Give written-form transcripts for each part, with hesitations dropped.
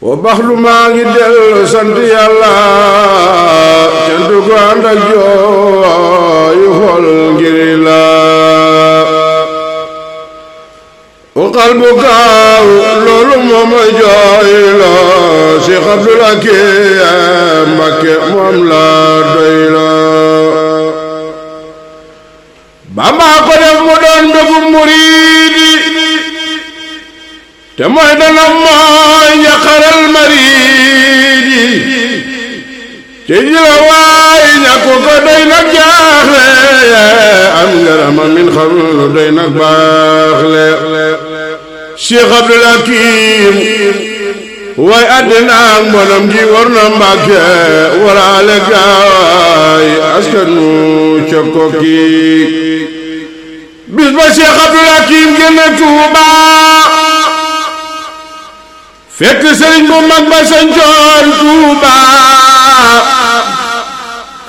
wa baxlu maa ngi dellu sant yàlla cant gu ànd ak jooyu xol ngir la wa qalbu gaaw loolu moom a jooy la Cheikh Abdoul Hakim Mbacké moom la doy la Bamba ko def mu doon mbégum muriidi te mooy dana mooy njaqaral mariidi te jila waay ñàkku ko doy nag jaaxle am ngërëma min xam lu doy nag baaxle Cheikh Abdoul Hakim way àddina ak mbonam gi war na Mbàkke waraale gaay askanu ca Kokki bis ba Cheikh Abdoul Hakim génn Tuuba fekk sëriñ bu mag ba sañcoon Tuuba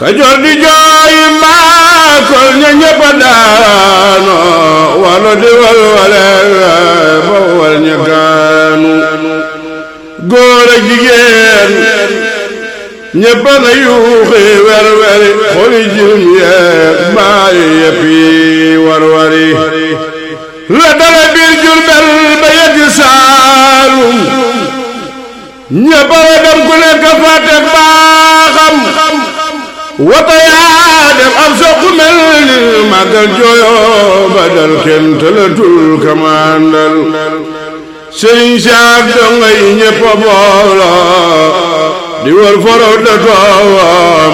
Kajoor di jooy Mbakol ña ñëpp a daano walo di walwale ba wal ña gaanu góor ak jigéen ñëpp a na yuuxi werweri xoli jirim yeeg baay yëppi warwari la dala biir Jurbel ba yegg Saalum ñëpp a dem ku nekk fàtte baaxam wata yaa dem am soqu mel ni màggal jooyo ba dal kenn tëlatul kamandal sëriñ saak donga yi ñëpp a boolo di wër foro da toowa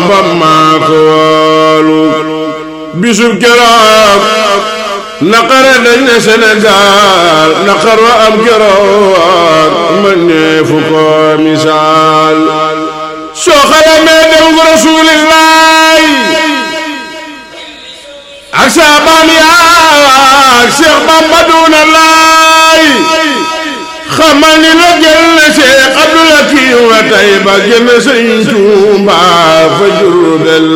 mbam maa ko walu bisub keroog naqare dañ ne Sénégal naqar wa am keroog mën ne fu ko misaal soo xalamee dem gu rasulillahi ak saabaan yaa ak Cheikh Bamba duna laay xamal ni la jël na Cheikh Abdoul Hakim wa Tayba jël na Sëriñ Tuuba fa Jurbel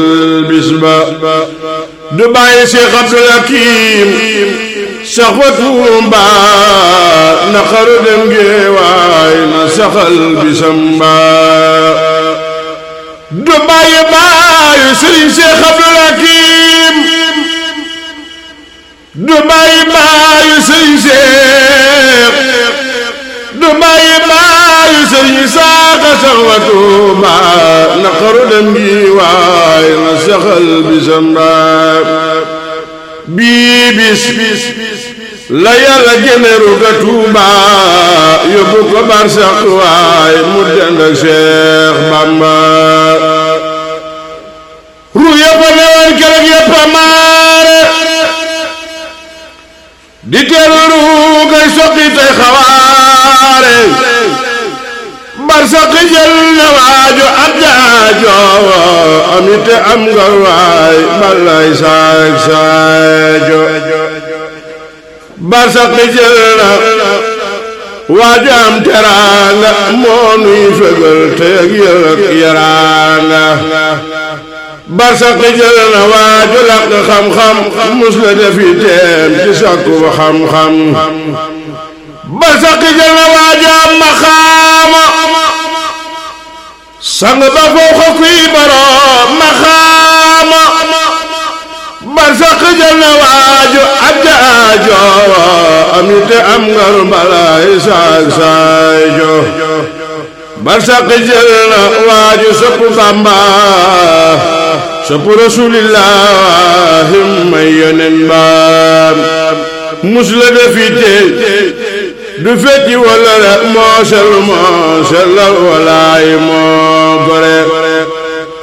bis ba du bàyyi Cheikh Abdoul Hakim sax fa Tuuba naqaru dem geewaay na saxal bisam ba du bàyyi bàyyi Sëriñ Cheikh Abdoul Hakim du bàyyi bàyyi Sëriñ Cheikh du bàyyi bàyyi Sëriñ Saaka sax wa Tuuba naqaru dem gi waay na saxal bisam ba bii bis la Yàlla génne ruuga Tuuba yóbbu ko barsax waay mu dend ak Cheikh Bamba ru yëpp a newoon keroog yëpp a maare di teelu ruugay soqi tey xawaare barsax jël na waajo ab jaajo amite am nga waay balay saak saajo barsax jël na waajo am teraanga moo nuy fegal te ak yëlëk yaraanga barsax jël na waajo làq xam-xam mus la defi teem ci sàkku xam-xam barsax jël na waajo am maxaama sang ba fooxa kuy boroom maxaama barsax jël na waajo ab jaajo amite am ngar balay saak saajo barsax jël na waajo sopp Bamba sopp rasulillahi may yonen ba mus la defite du fecci wala la moosal walaay moo gore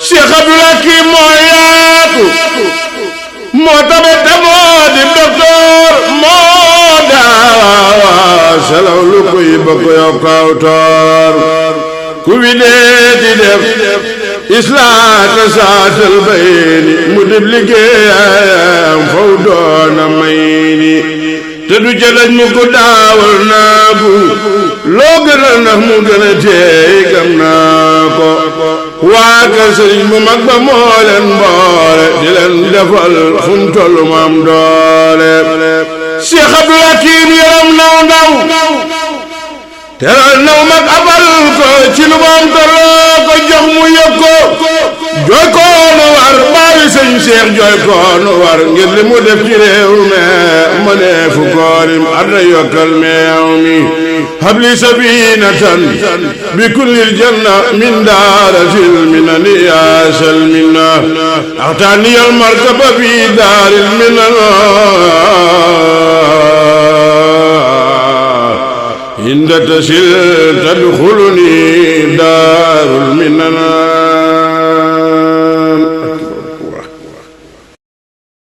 Cheikh Abdoul Hakim moo yaatu moo tabe te moo di docteur moo daa salaw lu koy bokk yokkaaw toor ku wi dee di def islaata saatal bayni mu dib liggéeyam faw doona may ni te du jëlañ mu ko daawal naagu loo gën a nax mu gën a teey gam naa ko waa ka sëriñ bu mag ba moo leen boole di leen defal fu mu toll mu am doole Cheikh Abdoul Hakim yaram naw teral naw mag abal ko ci lu moom toloo ko jox mu yëg ko jooy koonu war bàyyi sëñ Cheikh jooy koonu war ngir li mu def ci réew mi ma ne fu koorim adda yokkal meew mi habli sabinatan bi kullil janna min daaratil minani yaasal minna axtaani al markaba bi daaril minan inda tasil tadxuluni daarul minan